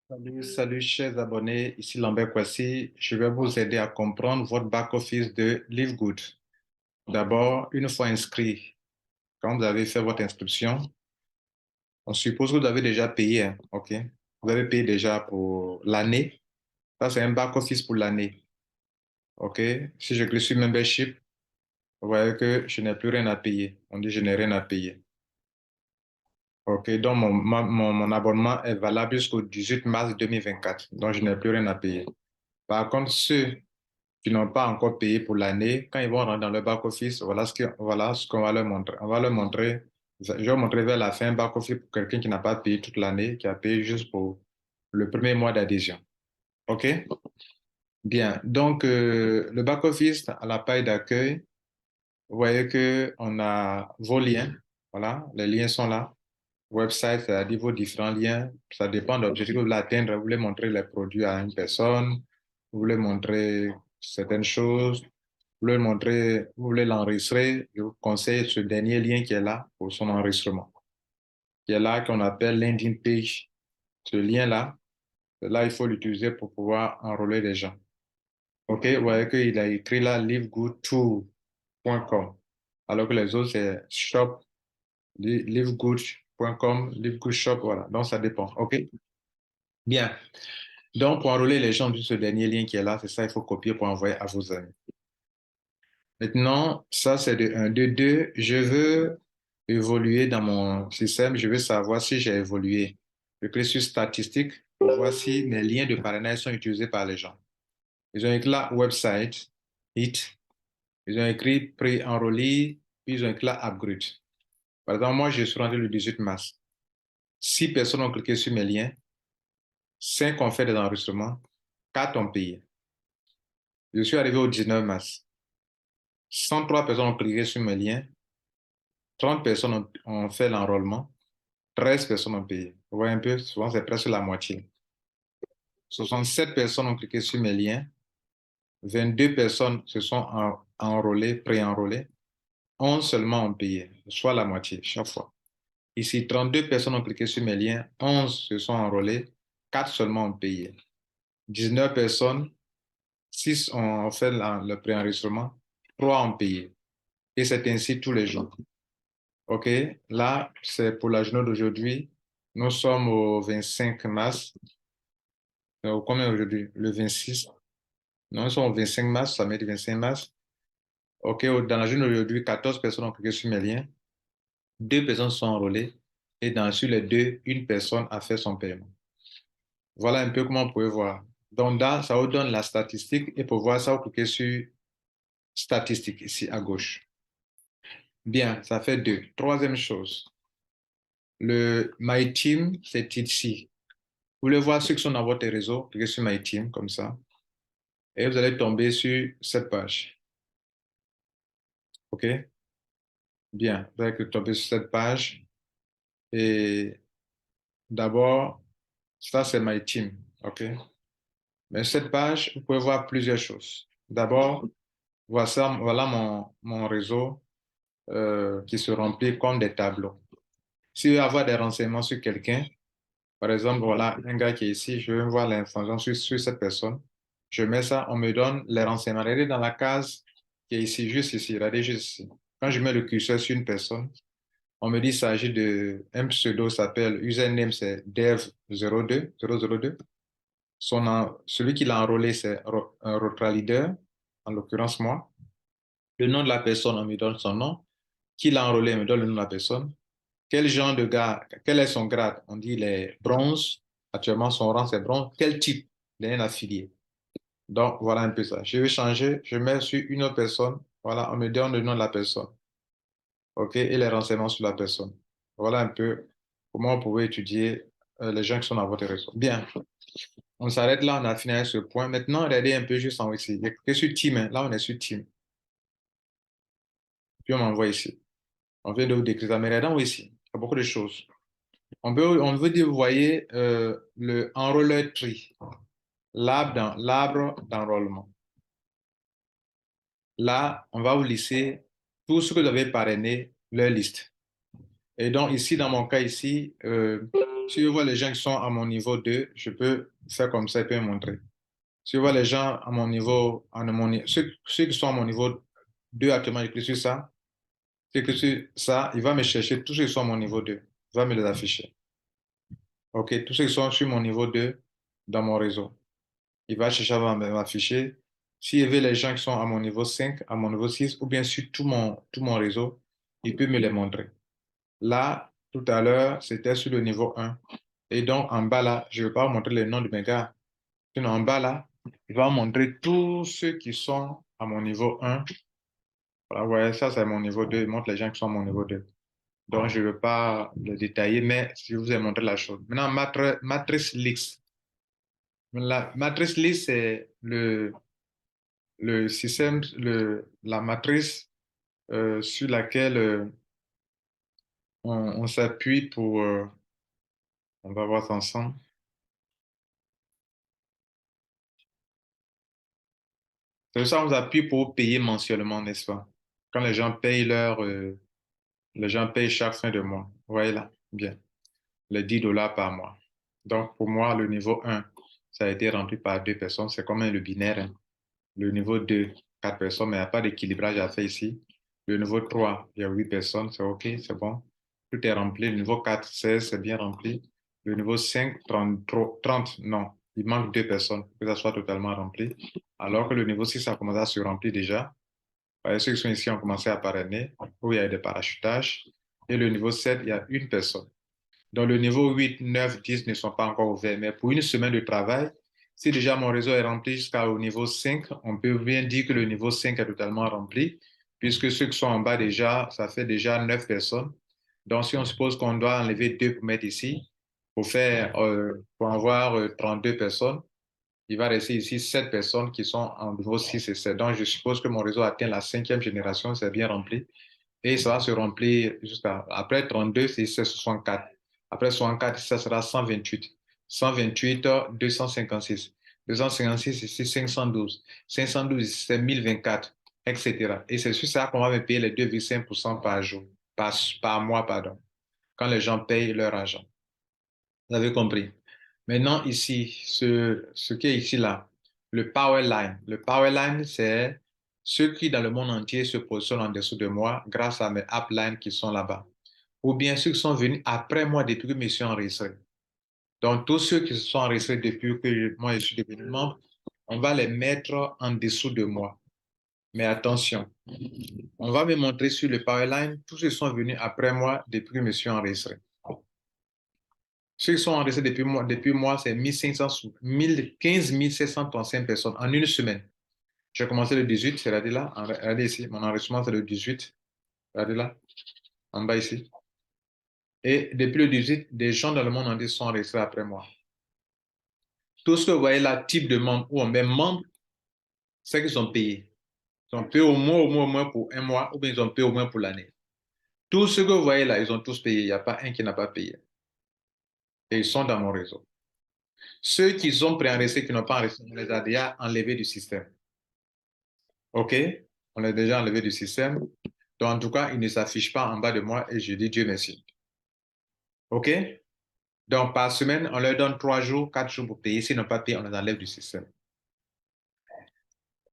Salut, chers abonnés, ici Lambert Kwasi. Je vais vous aider à comprendre votre back-office de LiveGood. D'abord, une fois inscrit, quand vous avez fait votre inscription, on suppose que vous avez déjà payé, hein, OK? Vous avez payé déjà pour l'année. Ça, c'est un back-office pour l'année, OK? Si je clique sur Membership, vous voyez que je n'ai plus rien à payer. On dit je n'ai rien à payer. OK, donc mon abonnement est valable jusqu'au 18 mars 2024. Donc, je n'ai plus rien à payer. Par contre, ceux qui n'ont pas encore payé pour l'année, quand ils vont rentrer dans le back-office, voilà ce qu'on va leur montrer. On va leur montrer, je vais montrer vers la fin un back-office pour quelqu'un qui n'a pas payé toute l'année, qui a payé juste pour le premier mois d'adhésion. OK? Bien. Donc, le back-office à la page d'accueil, vous voyez que on a vos liens. Voilà, les liens sont là. Website, c'est-à-dire vos différents liens. Ça dépend de l'objectif que vous voulez atteindre. Vous voulez montrer les produits à une personne, vous voulez montrer certaines choses, vous voulez l'enregistrer. Je vous conseille ce dernier lien qui est là pour son enregistrement, qui est là, qu'on appelle landing page. Ce lien-là, là, il faut l'utiliser pour pouvoir enrôler les gens. OK, vous voyez qu'il a écrit là livegoodtour.com, alors que les autres, c'est shop, livegood.com, livegoodshop, voilà. Donc, ça dépend. OK? Bien. Donc, pour enrôler les gens, juste ce dernier lien qui est là, c'est ça, il faut copier pour envoyer à vos amis. Maintenant, ça, c'est de un. De deux, je veux évoluer dans mon système, je veux savoir si j'ai évolué. Je clique sur statistiques pour voir si mes liens de parrainage sont utilisés par les gens. Ils ont écrit là website, hit, ils ont écrit pré-enrôlé, puis ils ont écrit là upgrade. Par exemple, moi, je suis rentré le 18 mars. 6 personnes ont cliqué sur mes liens, 5 ont fait des enregistrements, 4 ont payé. Je suis arrivé au 19 mars. 103 personnes ont cliqué sur mes liens, 30 personnes ont fait l'enrôlement, 13 personnes ont payé. Vous voyez un peu, souvent c'est presque la moitié. 67 personnes ont cliqué sur mes liens, 22 personnes se sont enrôlées, pré-enrôlées, 11 seulement ont payé, soit la moitié chaque fois. Ici, 32 personnes ont cliqué sur mes liens, 11 se sont enrôlées, 4 seulement ont payé. 19 personnes, 6 ont fait le pré-enregistrement, 3 ont payé. Et c'est ainsi tous les jours. OK, là, c'est pour la journée d'aujourd'hui. Nous sommes au 25 mars. Combien aujourd'hui? Le 26. Non, nous sommes au 25 mars, samedi 25 mars. OK, dans la journée d'aujourd'hui, 14 personnes ont cliqué sur mes liens. 2 personnes sont enrôlées. Et sur les deux, une personne a fait son paiement. Voilà un peu comment vous pouvez voir. Donc, là, ça vous donne la statistique. Et pour voir ça, vous cliquez sur statistique ici à gauche. Bien, ça fait deux. Troisième chose. Le My Team, c'est ici. Vous voulez voir ceux qui sont dans votre réseau, cliquez sur My Team, comme ça, et vous allez tomber sur cette page. OK? Bien, vous allez tomber sur cette page. Et d'abord, ça, c'est My Team. OK? Mais cette page, vous pouvez voir plusieurs choses. D'abord, voilà mon réseau qui se remplit comme des tableaux. Si vous voulez avoir des renseignements sur quelqu'un, par exemple, voilà un gars qui est ici, je veux voir l'information sur cette personne. Je mets ça, on me donne les renseignements. Regardez dans la case qui est ici, juste ici, regardez juste ici. Quand je mets le curseur sur une personne, on me dit qu'il s'agit de un pseudo s'appelle, username c'est dev002. Celui qui l'a enrôlé, c'est un Rotra Leader, en l'occurrence moi. Le nom de la personne, on me donne son nom. Qui l'a enrôlé, on me donne le nom de la personne. Quel genre de gars, quel est son grade? On dit les bronzes. Actuellement, son rang, c'est bronze. Quel type d'un affilié? Donc, voilà un peu ça. Je vais changer, je mets sur une autre personne. Voilà, on me donne le nom de la personne. OK? Et les renseignements sur la personne. Voilà un peu comment vous pouvez étudier les gens qui sont dans votre réseau. Bien. On s'arrête là, on a fini avec ce point. Maintenant, regardez un peu juste en haut ici. Il y a cliqué sur Team, hein. Là, on est sur Team. Puis on m'envoie ici. On vient de vous décrire ça. Mais regardez en haut ici. Il y a beaucoup de choses. On veut dire, vous voyez, le enrolleur tree, l'arbre d'enrôlement. Là, on va vous lister tout ce que vous avez parrainé, leur liste. Et donc, ici, dans mon cas, ici, Si je vois les gens qui sont à mon niveau 2, je peux faire comme ça et puis montrer. Si je vois les gens à mon niveau, ceux qui sont à mon niveau 2 actuellement, je clique sur ça. Si je clique sur ça, il va me chercher tous ceux qui sont à mon niveau 2. Il va me les afficher. OK, tous ceux qui sont sur mon niveau 2 dans mon réseau. Il va chercher à m'afficher. S'il veut les gens qui sont à mon niveau 5, à mon niveau 6, ou bien sur tout mon réseau, il peut me les montrer. Là, tout à l'heure, c'était sur le niveau 1. Et donc, en bas là, je ne vais pas vous montrer les noms de mes gars. Sinon, en bas là, il va montrer tous ceux qui sont à mon niveau 1. Voilà, ouais, ça, c'est mon niveau 2. Il montre les gens qui sont à mon niveau 2. Donc, je ne veux pas le détailler, mais je vous ai montré la chose. Maintenant, matrice list. La matrice list, c'est le système, la matrice sur laquelle on s'appuie pour... on va voir ça ensemble. C'est ça, on s'appuie pour payer mensuellement, n'est-ce pas? Quand les gens payent chaque fin de mois. Vous voyez là? Bien. Les $10 par mois. Donc, pour moi, le niveau 1, ça a été rempli par 2 personnes. C'est comme le binaire, hein. Le niveau 2, 4 personnes, mais il n'y a pas d'équilibrage à faire ici. Le niveau 3, il y a 8 personnes, c'est OK, c'est bon. Tout est rempli. Le niveau 4, 16, c'est bien rempli. Le niveau 5, 30, non. Il manque 2 personnes pour que ça soit totalement rempli. Alors que le niveau 6 a commencé à se remplir déjà. Ceux qui sont ici ont commencé à parrainer, où il y a des parachutages. Et le niveau 7, il y a 1 personne. Donc, le niveau 8, 9, 10 ne sont pas encore ouverts. Mais pour une semaine de travail, si déjà mon réseau est rempli jusqu'au niveau 5, on peut bien dire que le niveau 5 est totalement rempli, puisque ceux qui sont en bas déjà, ça fait déjà 9 personnes. Donc, si on suppose qu'on doit enlever 2 pour mettre ici, pour avoir 32 personnes, il va rester ici 7 personnes qui sont en niveau 6 et 7. Donc, je suppose que mon réseau atteint la 5e génération, c'est bien rempli. Et ça va se remplir jusqu'à, après 32, c'est 64. Après 64, ça sera 128. 128, 256. 256 ici, 512. 512 ici, c'est 1024, etc. Et c'est sur ça qu'on va me payer les 2,5% par jour, par mois, pardon, quand les gens payent leur argent. Vous avez compris. Maintenant, ici, ce qui est ici, là, le power line. Le power line, c'est ceux qui, dans le monde entier, se positionnent en dessous de moi grâce à mes uplines qui sont là-bas. Ou bien ceux qui sont venus après moi depuis que je me suis enregistré. Donc, tous ceux qui se sont enregistrés depuis que moi, je suis devenu membre, on va les mettre en dessous de moi. Mais attention, on va me montrer sur le power line tous ceux qui sont venus après moi depuis que je me suis enregistré. Ceux qui sont enregistrés depuis moi, c'est 1500, 15 735 personnes en une semaine. J'ai commencé le 18, c'est-à-dire là, regardez ici, mon enregistrement c'est le 18, regardez là, en bas ici. Et depuis le 18, des gens dans le monde entier sont enregistrés après moi. Tout ce que vous voyez là, type de membre ou même membre, c'est qu'ils sont payés. Ils ont payé au moins pour un mois ou bien ils ont payé au moins pour l'année. Tout ce que vous voyez là, ils ont tous payé. Il n'y a pas un qui n'a pas payé. Et ils sont dans mon réseau. Ceux qui sont préenregistrés, qui n'ont pas enregistré, on les a déjà enlevés du système. OK? On l'a déjà enlevé du système. Donc, en tout cas, il ne s'affiche pas en bas de moi et je dis Dieu merci. OK? Donc, par semaine, on leur donne 3 jours, 4 jours pour payer. S'ils n'ont pas payé, on les enlève du système.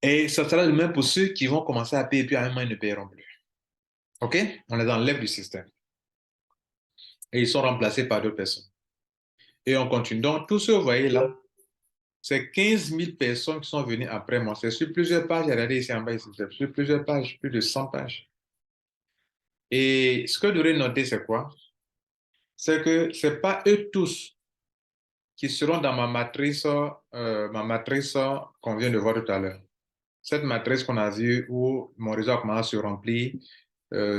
Et ça sera le même pour ceux qui vont commencer à payer, puis à un moment, ils ne paieront plus. OK? On les enlève du système. Et ils sont remplacés par d'autres personnes. Et on continue. Donc, tout ce que vous voyez là, c'est 15 000 personnes qui sont venues après moi. C'est sur plusieurs pages. Regardez ici en bas, ici. C'est sur plusieurs pages, plus de 100 pages. Et ce que vous devrez noter, c'est quoi? C'est que ce n'est pas eux tous qui seront dans ma matrice qu'on vient de voir tout à l'heure. Cette matrice qu'on a vue où mon réseau a commencé à se remplir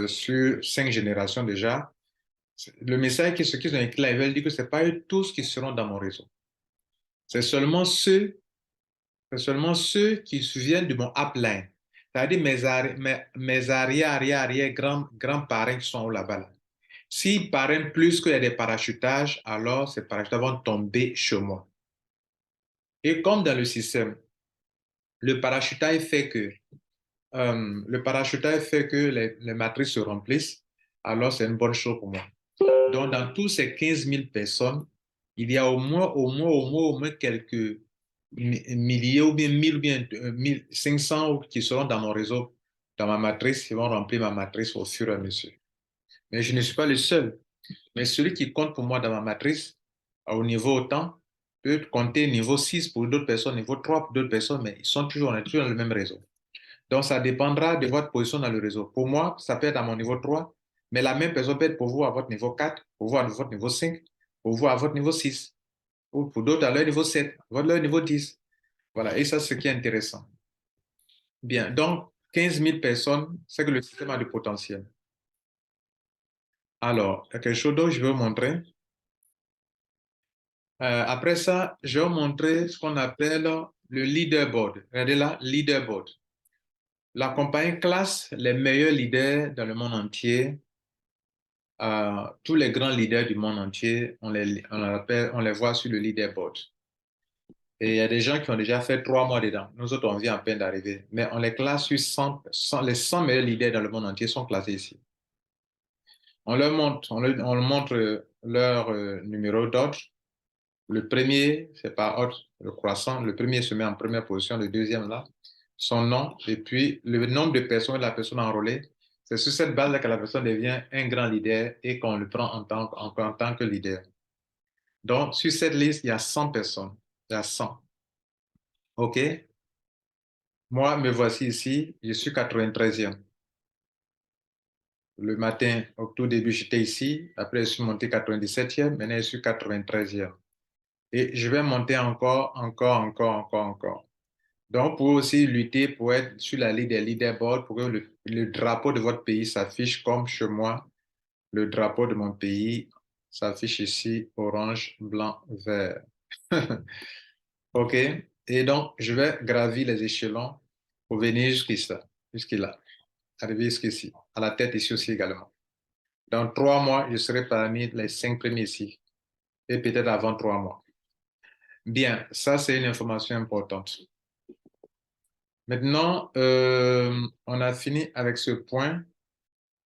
sur 5 générations déjà. Le message ce qu'ils ont écrit là, ils veulent dire que ce n'est pas eux tous qui seront dans mon réseau. C'est seulement ceux, c'est seulement ceux qui se viennent de mon upline. C'est-à-dire mes arrière, grands-parents qui sont là-bas. Là. S'ils parrainent plus qu'il y a des parachutages, alors ces parachutages vont tomber chez moi. Et comme dans le système, le parachutage fait que, le parachutage fait que les matrices se remplissent, alors c'est une bonne chose pour moi. Donc, dans tous ces 15 000 personnes, il y a au moins quelques milliers ou bien 1000 ou bien 1500 qui seront dans mon réseau, dans ma matrice, qui vont remplir ma matrice au fur et à mesure. Mais je ne suis pas le seul. Mais celui qui compte pour moi dans ma matrice, au niveau autant, peut compter niveau 6 pour d'autres personnes, niveau 3 pour d'autres personnes, mais on est toujours dans le même réseau. Donc, ça dépendra de votre position dans le réseau. Pour moi, ça peut être à mon niveau 3, mais la même personne peut être pour vous à votre niveau 4, pour vous à votre niveau 5, pour vous à votre niveau 6, ou pour d'autres à leur niveau 7, à leur niveau 10. Voilà, et ça, c'est ce qui est intéressant. Bien, donc, 15 000 personnes, c'est que le système a du potentiel. Alors, il y a quelque chose d'autre que je vais vous montrer. Après ça, je vais vous montrer ce qu'on appelle le leaderboard. Regardez là, leaderboard. La compagnie classe les meilleurs leaders dans le monde entier. Tous les grands leaders du monde entier, on les voit sur le leaderboard. Et il y a des gens qui ont déjà fait 3 mois dedans. Nous autres, on vient à peine d'arriver. Mais on les classe sur 100, les 100 meilleurs leaders dans le monde entier sont classés ici. On leur montre leur numéro d'ordre. Le premier, c'est par ordre le croissant. Le premier se met en première position, le deuxième là, son nom, et puis le nombre de personnes de la personne enrôlée. C'est sur cette base-là que la personne devient un grand leader et qu'on le prend en tant que leader. Donc, sur cette liste, il y a 100 personnes. Il y a 100. OK? Moi, me voici ici. Je suis 93e. Le matin, au tout début, j'étais ici. Après, je suis monté 97e. Maintenant, je suis 93e. Et je vais monter encore. Donc, vous pouvez aussi lutter pour être sur la liste des leaderboards pour que le drapeau de votre pays s'affiche comme chez moi. Le drapeau de mon pays s'affiche ici, orange, blanc, vert. OK? Et donc, je vais gravir les échelons pour venir jusqu'ici, là, arriver jusqu'ici, à la tête ici aussi également. Dans 3 mois, je serai parmi les 5 premiers ici, et peut-être avant 3 mois. Bien, ça, c'est une information importante. Maintenant, on a fini avec ce point.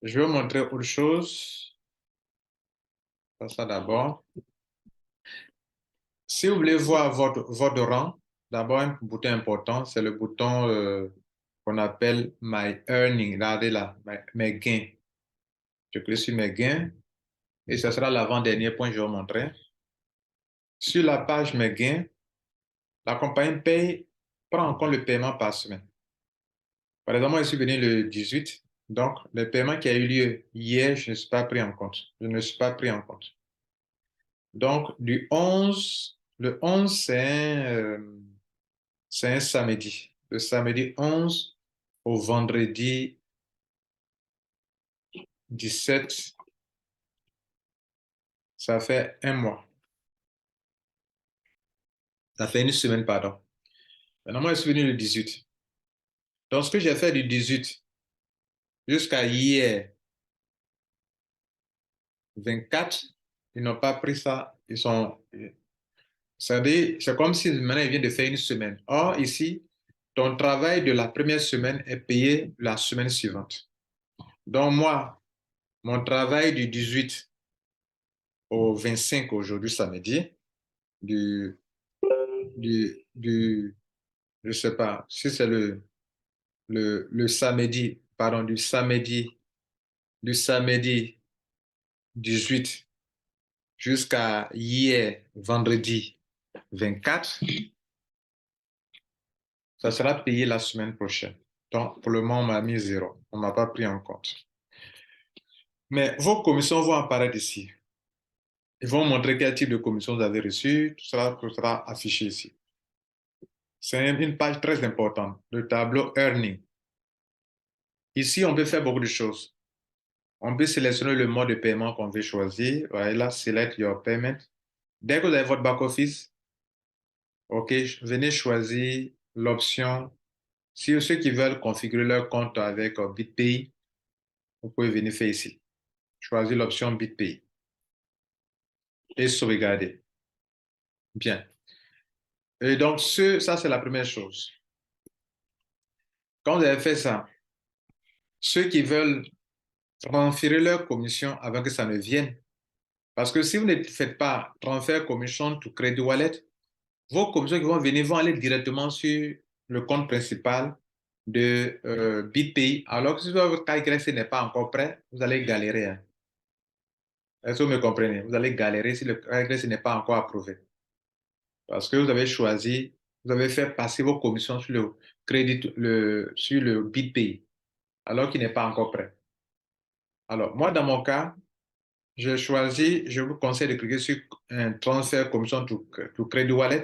Je vais vous montrer autre chose. Ça d'abord. Si vous voulez voir votre rang, d'abord, un bouton important, c'est le bouton qu'on appelle My Earning. Regardez là, mes gains. Je clique sur mes gains et ce sera l'avant-dernier point que je vais vous montrer. Sur la page mes gains, la compagnie prend en compte le paiement par semaine. Par exemple, moi, je suis venu le 18, donc le paiement qui a eu lieu hier, je ne suis pas pris en compte. Je ne suis pas pris en compte. Donc, le 11, c'est un samedi. Le samedi 11 au vendredi 17, ça fait un mois. Ça fait une semaine, pardon. Maintenant, moi, je suis venu le 18. Donc, ce que j'ai fait du 18 jusqu'à hier, 24, ils n'ont pas pris ça. C'est comme si maintenant, ils viennent de faire une semaine. Or, ici, ton travail de la première semaine est payé la semaine suivante. Donc, moi, mon travail du 18 au 25 aujourd'hui, samedi, du, je sais pas, si c'est le samedi, pardon, du samedi 18 jusqu'à hier, vendredi 24, ça sera payé la semaine prochaine. Donc, pour le moment, on m'a mis 0. On ne m'a pas pris en compte. Mais vos commissions vont apparaître ici. Ils vont montrer quel type de commission vous avez reçu. Tout sera affiché ici. C'est une page très importante, le tableau Earning. Ici, on peut faire beaucoup de choses. On peut sélectionner le mode de paiement qu'on veut choisir. Voilà, select your payment. Dès que vous avez votre back-office, OK, venez choisir l'option. Si ceux qui veulent configurer leur compte avec BitPay, vous pouvez venir faire ici. Choisir l'option BitPay et sauvegarder. Bien. Et donc, ça, c'est la première chose. Quand vous avez fait ça, ceux qui veulent transférer leur commission avant que ça ne vienne, Parce que si vous ne faites pas transfert commission to credit wallet, vos commissions qui vont venir vont aller directement sur le compte principal de BitPay. Alors que si votre KYC n'est pas encore prêt, vous allez galérer, hein. Est-ce que vous me comprenez? Vous allez galérer si le KYC n'est pas encore approuvé. Parce que vous avez choisi, vous avez fait passer vos commissions sur le crédit, sur le BitPay, alors qu'il n'est pas encore prêt. Alors, moi, dans mon cas, j'ai choisi, je vous conseille de cliquer sur un transfert commission to credit wallet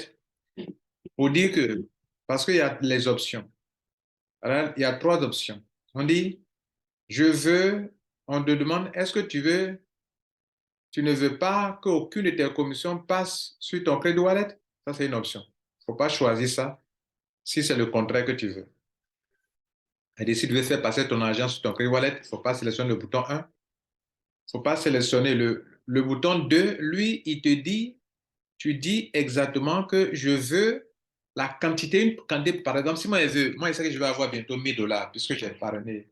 pour dire que, parce qu'il y a les options. Alors, il y a trois options. On dit, je veux, on te demande, est-ce que tu ne veux pas qu'aucune de tes commissions passe sur ton credit wallet? Ça, c'est une option. Il ne faut pas choisir ça si c'est le contraire que tu veux. Et si tu veux faire passer ton argent sur ton credit wallet, il ne faut pas sélectionner le bouton 1. Il ne faut pas sélectionner le bouton 2. Lui, il te dit, tu dis exactement que je veux la quantité, une quantité, par exemple, si moi je veux, moi je sais que je vais avoir bientôt 1000 $, puisque j'ai parrainé,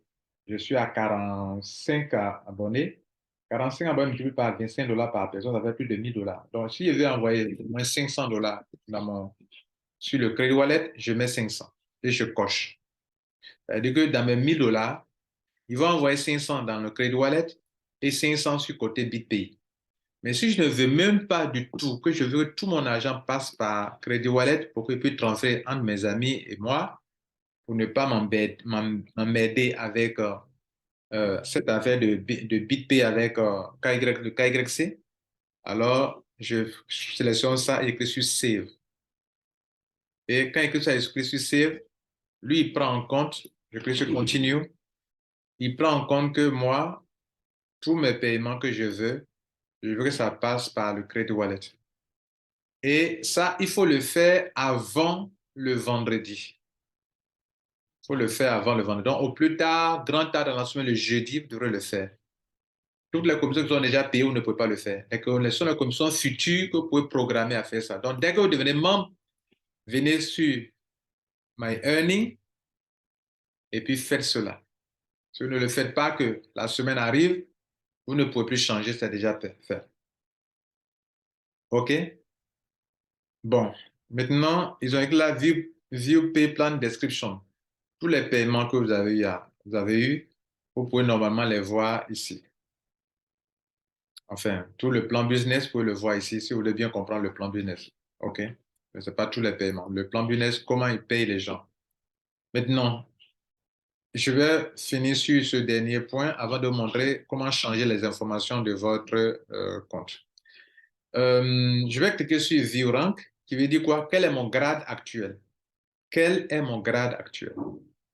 je suis à 45 abonnés. 45 abonnés multiplié par 25 $ par personne, ça fait plus de 1000 $. Donc, si je veux envoyer au moins 500 $ sur le credit wallet, je mets 500 et je coche. C'est-à-dire que dans mes 1000 $, il va envoyer 500 dans le credit wallet et 500 sur côté BitPay. Mais si je ne veux même pas du tout, que je veux que tout mon argent passe par Credit Wallet pour que je puisse transférer entre mes amis et moi, pour ne pas m'emmerder avec cette affaire de BitPay avec le KYC, alors je sélectionne ça et je clique sur Save. Et quand je clique sur Save, lui, il prend en compte, je clique sur Continue, il prend en compte que moi, tous mes paiements que je veux que ça passe par le Credit Wallet. Et ça, il faut le faire avant le vendredi. Il faut le faire avant le vendredi. Donc, au plus tard, grand tard dans la semaine, le jeudi, vous devrez le faire. Toutes les commissions qui sont déjà payées, vous ne pouvez pas le faire. Et que ce sont les commissions futures que vous pouvez programmer à faire ça. Donc, dès que vous devenez membre, venez sur My Earning et puis faites cela. Si vous ne le faites pas, que la semaine arrive, vous ne pouvez plus changer, c'est déjà fait. OK? Bon. Maintenant, ils ont écrit la View Pay Plan Description. Tous les paiements que vous avez eu, vous pouvez normalement les voir ici. Enfin, tout le plan business, vous pouvez le voir ici si vous voulez bien comprendre le plan business. OK? Mais ce n'est pas tous les paiements. Le plan business, comment il paye les gens. Maintenant, je vais finir sur ce dernier point avant de montrer comment changer les informations de votre compte. Je vais cliquer sur View Rank, qui veut dire quoi? Quel est mon grade actuel? Quel est mon grade actuel?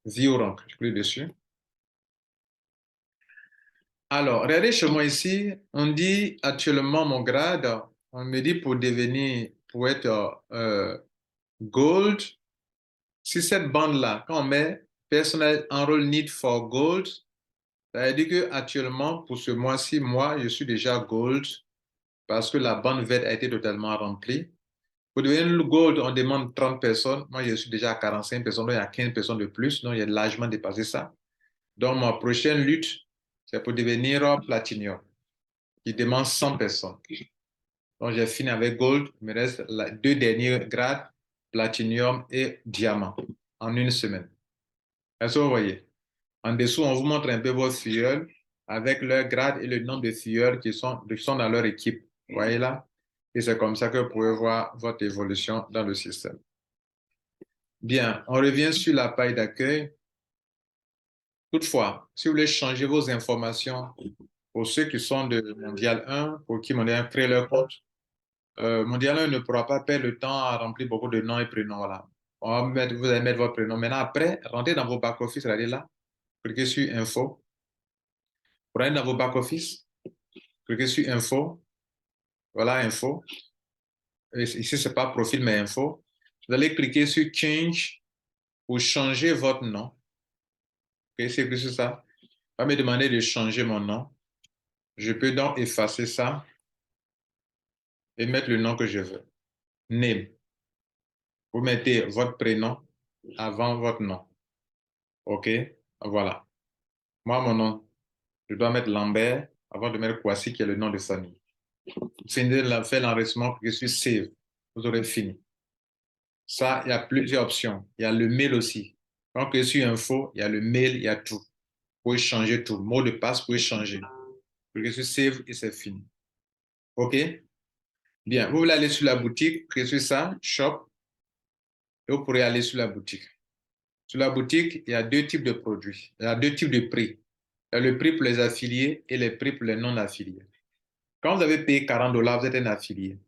View Rank, je clique dessus. Alors, regardez chez moi ici, on dit actuellement mon grade, on me dit pour être gold, si cette bande-là, quand on met Personal Enroll Need for Gold, ça veut dire que actuellement, pour ce mois-ci, moi, je suis déjà gold parce que la bande verte a été totalement remplie. Pour devenir le gold, on demande 30 personnes. Moi, je suis déjà à 45 personnes, donc il y a 15 personnes de plus, donc il y a largement dépassé ça. Donc, ma prochaine lutte, c'est pour devenir platinum, qui demande 100 personnes. Donc, j'ai fini avec Gold. Il me reste deux derniers grades, Platinum et Diamant, en une semaine. Est-ce que vous voyez? En dessous, on vous montre un peu vos filleuls avec leur grade et le nombre de filleuls qui sont dans leur équipe. Vous voyez là? Et c'est comme ça que vous pouvez voir votre évolution dans le système. Bien, on revient sur la page d'accueil. Toutefois, si vous voulez changer vos informations pour ceux qui sont de Mondial 1, pour qui Mondial 1 crée leur compte, Mondial 1 ne pourra pas perdre le temps à remplir beaucoup de noms et prénoms. Voilà. Vous allez mettre votre prénom. Maintenant, après, rentrez dans vos back-office, regardez là, cliquez sur Info. Pour aller dans vos back-office, cliquez sur Info. Voilà, Info. Et ici, ce n'est pas Profil, mais Info. Vous allez cliquer sur Change pour changer votre nom. Ok, c'est plus ça. Va me demander de changer mon nom. Je peux donc effacer ça et mettre le nom que je veux. Name. Vous mettez votre prénom avant votre nom. OK? Voilà. Moi, mon nom, je dois mettre Lambert avant de mettre Kwasi, qui est le nom de famille. finissez de faire l'enregistrement, cliquez sur Save. Vous aurez fini. Ça, il y a plusieurs options. Il y a le mail aussi. Quand vous cliquez sur Info, il y a le mail, il y a tout. Vous pouvez changer tout. Mot de passe, vous pouvez changer. Cliquez sur Save et c'est fini. OK? Bien. Vous voulez aller sur la boutique, cliquez sur ça, Shop, et vous pourrez aller sur la boutique. Sur la boutique, il y a deux types de produits. Il y a deux types de prix. Il y a le prix pour les affiliés et les prix pour les non-affiliés. Quand vous avez payé $40, vous êtes un affilié.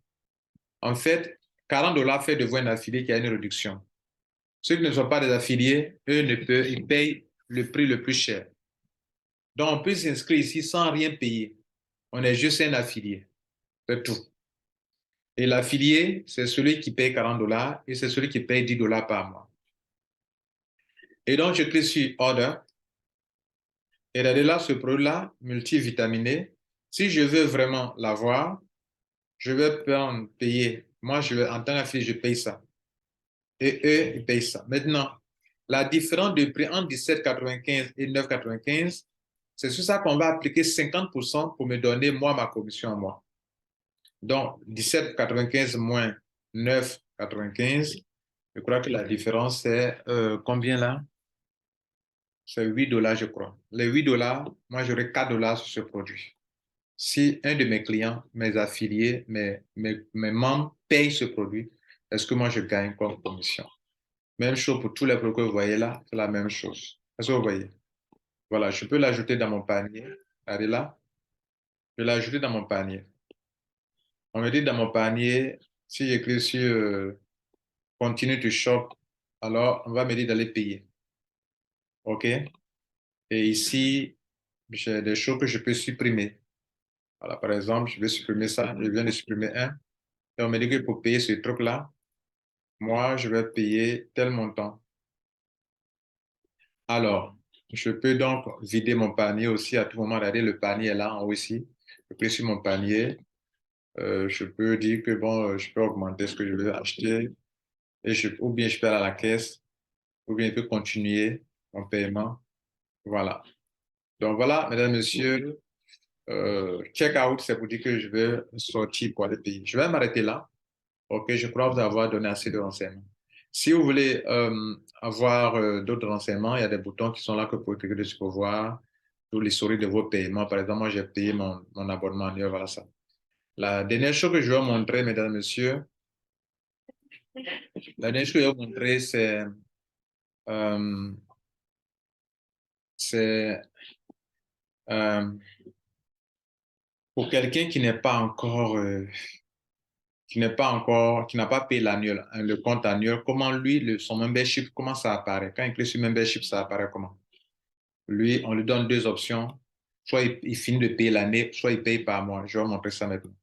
En fait, $40 fait de vous un affilié qui a une réduction. Ceux qui ne sont pas des affiliés, eux, ils payent le prix le plus cher. Donc, on peut s'inscrire ici sans rien payer. On est juste un affilié. C'est tout. Et l'affilié, c'est celui qui paye $40 et c'est celui qui paye $10 par mois. Et donc, je clique sur Order. Et regardez là, ce produit-là, multivitaminé, si je veux vraiment l'avoir, je vais payer. Moi, en tant qu'affilié, je paye ça. Et eux, ils payent ça. Maintenant, la différence de prix entre 17,95 et 9,95, c'est sur ça qu'on va appliquer 50% pour me donner, moi, ma commission à moi. Donc, 17,95 moins 9,95, je crois que la différence, c'est combien là? C'est $8, je crois. Les $8, moi, j'aurai $4 sur ce produit. Si un de mes clients, mes affiliés, mes membres payent ce produit, est-ce que moi, je gagne comme commission? Même chose pour tous les produits que vous voyez là, c'est la même chose. Est-ce que vous voyez? Voilà, je peux l'ajouter dans mon panier. Regardez là, je vais l'ajouter dans mon panier. On me dit dans mon panier, si j'écris sur Continue to shop, alors on va me dire d'aller payer. OK? Et ici, j'ai des choses que je peux supprimer. Voilà, par exemple, je vais supprimer ça. Je viens de supprimer un. Et on me dit que pour payer ce truc-là, moi, je vais payer tel montant. Alors, je peux donc vider mon panier aussi à tout moment. Regardez, le panier est là en haut ici. Je clique sur mon panier. Je peux dire que bon, je peux augmenter ce que je veux acheter. Ou bien je peux aller à la caisse. Ou bien je peux continuer mon paiement. Voilà. Donc voilà, mesdames, messieurs, check-out, c'est pour dire que je vais sortir pour aller payer. Je vais m'arrêter là. OK, je crois vous avoir donné assez de renseignements. Si vous voulez avoir d'autres renseignements, il y a des boutons qui sont là que vous pouvez cliquer dessus pour voir tout l'historique de vos paiements. Par exemple, moi, j'ai payé mon abonnement annuel, voilà ça. La dernière chose que je vais vous montrer, mesdames et messieurs, la dernière chose que je vais vous montrer, euh, c'est euh, pour quelqu'un qui n'a pas payé l'annuel, hein, le compte annuel, comment lui, son membership, comment ça apparaît? Quand il clique sur membership, ça apparaît comment? Lui, on lui donne deux options. Soit il finit de payer l'année, soit il paye par mois. Je vais vous montrer ça maintenant.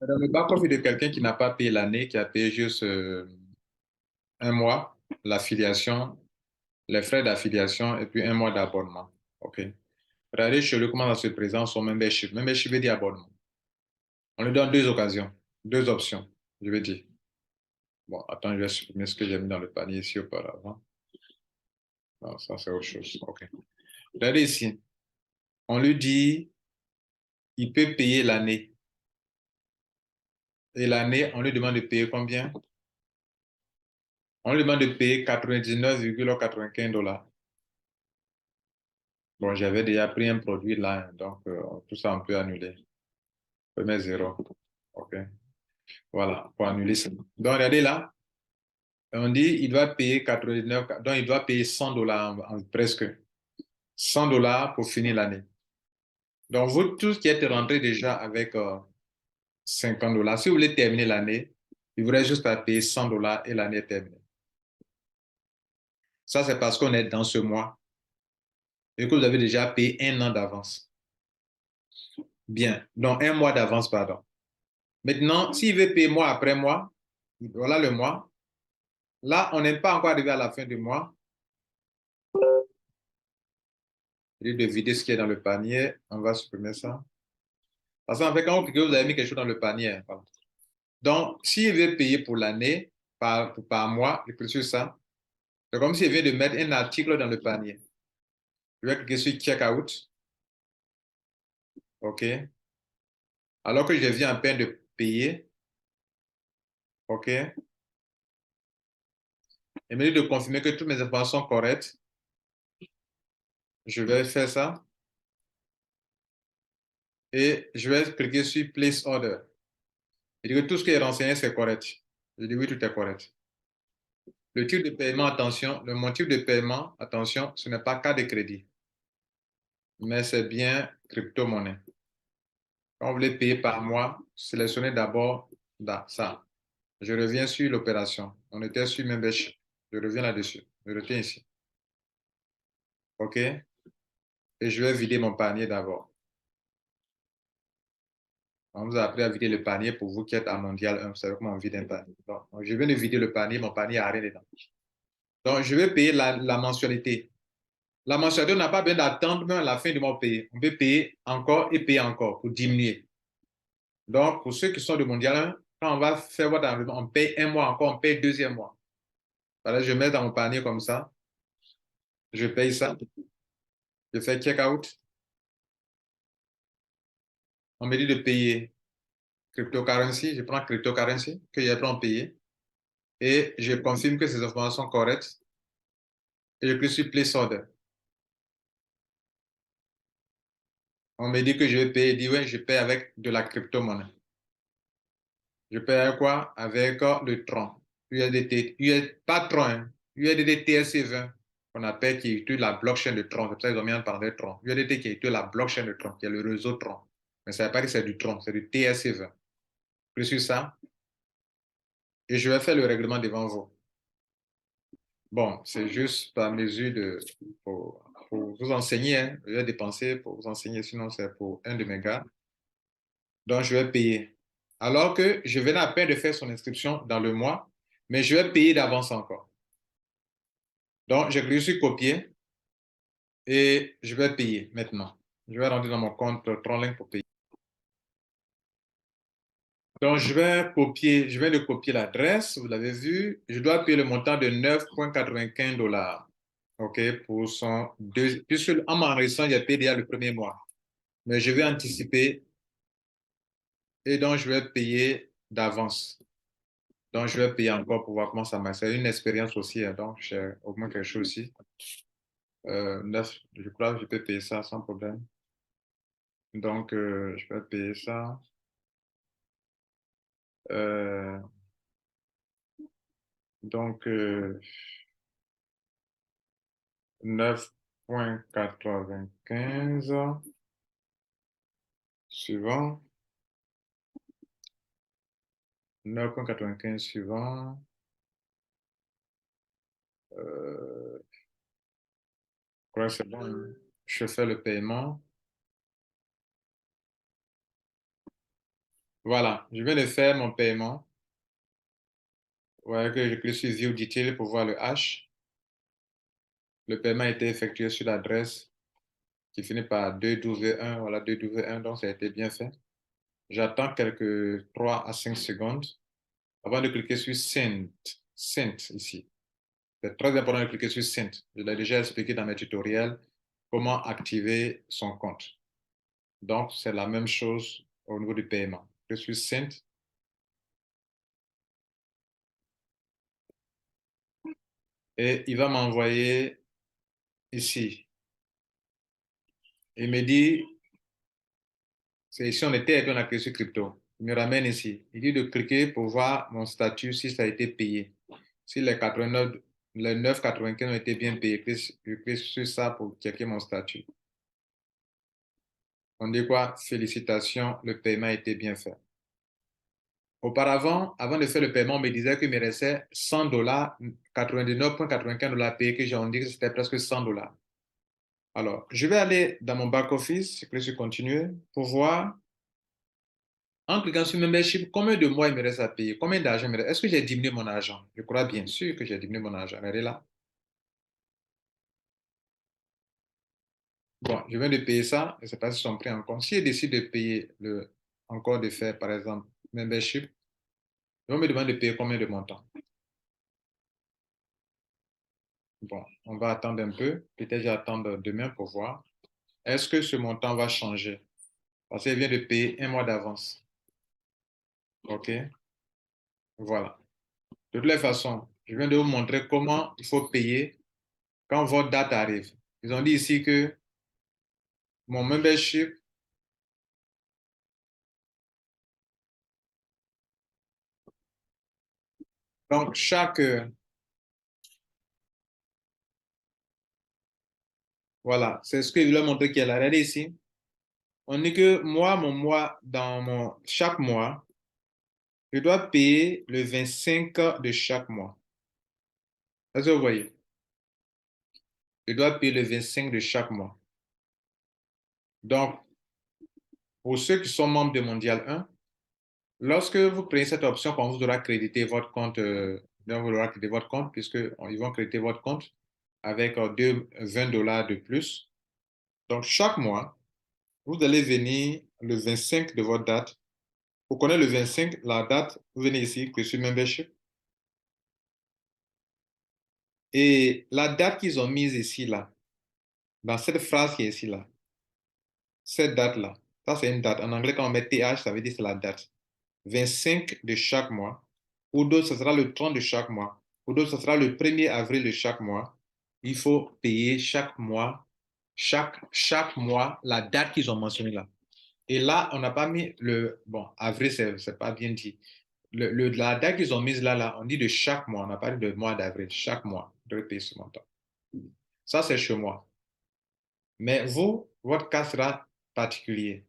Dans le back-office de quelqu'un qui n'a pas payé l'année, qui a payé juste un mois, l'affiliation, les frais d'affiliation et puis un mois d'abonnement. OK. Regardez chez lui comment ça se présente son membership. Membership veut dire abonnement. On lui donne deux occasions, deux options, je vais dire. Bon, attends, je vais supprimer ce que j'ai mis dans le panier ici auparavant. Non, ça c'est autre chose. OK. Regardez ici. On lui dit, il peut payer l'année. Et l'année, on lui demande de payer combien? On lui demande de payer 99,95 $. Bon, j'avais déjà pris un produit là, hein, donc tout ça, on peut annuler. Je mets zéro. OK. Voilà, pour annuler ça. Donc, regardez là, on dit il doit payer 89, donc il doit payer $100 presque. $100 pour finir l'année. Donc, vous tous qui êtes rentrés déjà avec $50, si vous voulez terminer l'année, il vous reste juste à payer $100 et l'année est terminée. Ça, c'est parce qu'on est dans ce mois et que vous avez déjà payé un an d'avance. Bien, donc un mois d'avance, pardon. Maintenant, s'il veut payer mois après mois, voilà le mois. Là, on n'est pas encore arrivé à la fin du mois. Il de vider ce qui est dans le panier. On va supprimer ça. Parce qu'en fait, quand vous cliquez, vous avez mis quelque chose dans le panier. Pardon. Donc, s'il veut payer pour l'année, par mois, il clique sur ça. C'est comme s'il vient de mettre un article dans le panier. Je vais cliquer sur Checkout. OK. Alors que je viens à peine de payer, OK, et me dit de confirmer que toutes mes informations sont correctes, je vais faire ça et je vais cliquer sur Place Order. Il dit que tout ce qui est renseigné, c'est correct. Je dis oui, tout est correct. Le type de paiement, attention, le motif de paiement, attention, ce n'est pas carte de crédit, mais c'est bien crypto-monnaie. Quand vous voulez payer par mois, sélectionnez d'abord ça. Je reviens sur l'opération. On était sur Membership. Je reviens là-dessus. Je retiens ici. OK? Et je vais vider mon panier d'abord. On vous a appris à vider le panier pour vous qui êtes à Mondial 1. Vous savez comment on vide un panier. Donc, je viens de vider le panier. Mon panier n'a rien dedans. Donc, je vais payer la mensualité. La mensualité, on n'a pas besoin d'attendre même la fin du mois pour payer. On peut payer encore et payer encore pour diminuer. Donc, pour ceux qui sont de Mondial 1, quand on va faire votre enlèvement, on paye un mois encore, on paye deuxième mois. Voilà, je mets dans mon panier comme ça. Je paye ça. Je fais check-out. On me dit de payer cryptocurrency. Je prends cryptocurrency que j'ai pris en payer. Et je confirme que ces informations sont correctes. Et je clique sur Place Order. On me dit que je vais payer. Je dis oui, je paye avec de la crypto-monnaie. Je paye avec quoi? Avec le Tron. USDT, pas Tron, hein, USDT TRC20, qu'on appelle qui utilise la blockchain de Tron. C'est pour ça qu'ils ont mis un parler de Tron. USDT qui utilise la blockchain de Tron, qui est le réseau Tron. Mais ça ne veut pas dire que c'est du Tron, c'est du TRC20. Je suis ça et je vais faire le règlement devant vous. Bon, c'est juste par mesure pour vous enseigner. Hein. Je vais dépenser pour vous enseigner, sinon c'est pour un de mes gars. Donc, je vais payer. Alors que je venais à peine de faire son inscription dans le mois, mais je vais payer d'avance encore. Donc, je clique sur copier et je vais payer maintenant. Je vais rentrer dans mon compte Tronlink pour payer. Donc, je vais de copier l'adresse, vous l'avez vu. Je dois payer le montant de 9,95 $. OK, pour son deux, puisque en m'enregistrant, j'ai payé déjà le premier mois. Mais je vais anticiper et donc je vais payer d'avance. Donc, je vais payer encore pour voir comment ça marche. C'est une expérience aussi, hein, donc j'ai au moins quelque chose aussi. 9, je crois que je peux payer ça sans problème. Donc, je vais payer ça. Euh, donc, 9,95 suivant. 9,95 suivant. Je crois que c'est bon, hein. Je fais le paiement. Voilà, je vais le faire, mon paiement. Ouais, que je clique sur View Detail pour voir le H. Le paiement a été effectué sur l'adresse qui finit par 2W1. Voilà, 2W1, donc ça a été bien fait. J'attends quelques 3 à 5 secondes avant de cliquer sur Send. Send ici. C'est très important de cliquer sur Send. Je l'ai déjà expliqué dans mes tutoriels comment activer son compte. Donc, c'est la même chose au niveau du paiement. Je suis Send et il va m'envoyer ici. Il me dit, c'est ici on était et puis on a cliqué sur crypto. Il me ramène ici. Il dit de cliquer pour voir mon statut si ça a été payé. Si les 89, les 9,95 ont été bien payés, je clique sur ça pour checker mon statut. On dit quoi? Félicitations, le paiement a été bien fait. Auparavant, avant de faire le paiement, on me disait qu'il me restait 100 $, 99,95 $ payés, que j'ai dit que c'était presque 100 $. Alors, je vais aller dans mon back-office, je clique sur continuer pour voir, en cliquant sur membership, combien de mois il me reste à payer, combien d'argent il me reste. Est-ce que j'ai diminué mon argent? Je crois bien sûr que j'ai diminué mon argent. Regardez là. Bon, je viens de payer ça, je ne sais pas si sont pris en compte. Si je décide de payer encore de faire, par exemple, membership, ils vont me demander de payer combien de montant. Bon, on va attendre un peu. Peut-être j'attends demain pour voir. Est-ce que ce montant va changer? parce qu'elle vient de payer un mois d'avance. OK? Voilà. De toutes les façons, je viens de vous montrer comment il faut payer quand votre date arrive. Ils ont dit ici que mon membership, donc voilà, c'est ce que je voulais montrer qu'il y a là. Regardez ici. On dit que moi, mon mois, chaque mois, je dois payer le 25 de chaque mois. Est-ce que vous voyez? Je dois payer le 25 de chaque mois. Donc, pour ceux qui sont membres de Mondial 1, lorsque vous prenez cette option, quand vous aurez crédité votre compte, donc vous aurez crédité votre compte, puisqu'ils vont créditer votre compte avec 20 $ de plus. Donc, chaque mois, vous allez venir le 25 de votre date. Vous connaissez le 25, la date, vous venez ici, que sur Membership. Et la date qu'ils ont mise ici, là, dans cette phrase qui est ici, là, cette date-là, ça c'est une date. En anglais, quand on met TH, ça veut dire c'est la date. 25 de chaque mois. Pour d'autres, ce sera le 30 de chaque mois. Pour d'autres, ce sera le 1er avril de chaque mois. Il faut payer chaque mois, chaque mois, la date qu'ils ont mentionnée là. Et là, on n'a pas mis bon, avril, c'est pas bien dit. La date qu'ils ont mise là, on dit de chaque mois. On n'a pas dit de mois d'avril. Chaque mois, de payer ce montant. Ça, c'est chez moi. Mais vous, votre cas sera particulier.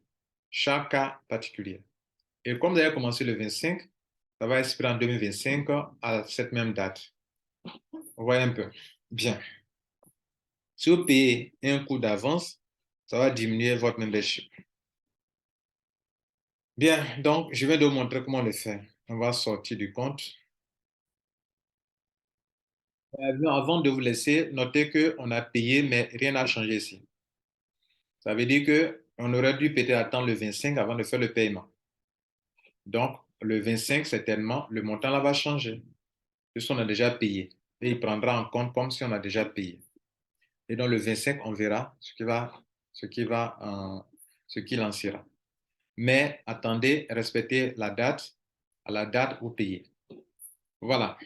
Chaque cas particulier. Et comme vous avez commencé le 25, ça va expirer en 2025 à cette même date. Vous voyez un peu. Bien. Si vous payez un coût d'avance, ça va diminuer votre membership. Bien, donc je vais vous montrer comment le faire. On va sortir du compte. Avant de vous laisser, notez qu'on a payé, mais rien n'a changé ici. Ça veut dire qu'on aurait dû peut-être attendre le 25 avant de faire le paiement. Donc, le 25, certainement, le montant là va changer, puisqu'on a déjà payé. Et il prendra en compte comme si on a déjà payé. Et dans le 25, on verra ce qu'il en sera. Mais attendez, respectez la date, à la date où payez. Voilà.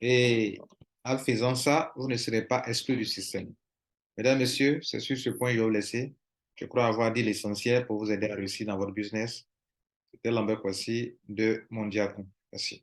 Et en faisant ça, vous ne serez pas exclu du système. Mesdames, Messieurs, c'est sur ce point que je vais vous laisser. Je crois avoir dit l'essentiel pour vous aider à réussir dans votre business. C'était Lambert Kwasi de Mondiacom. Merci.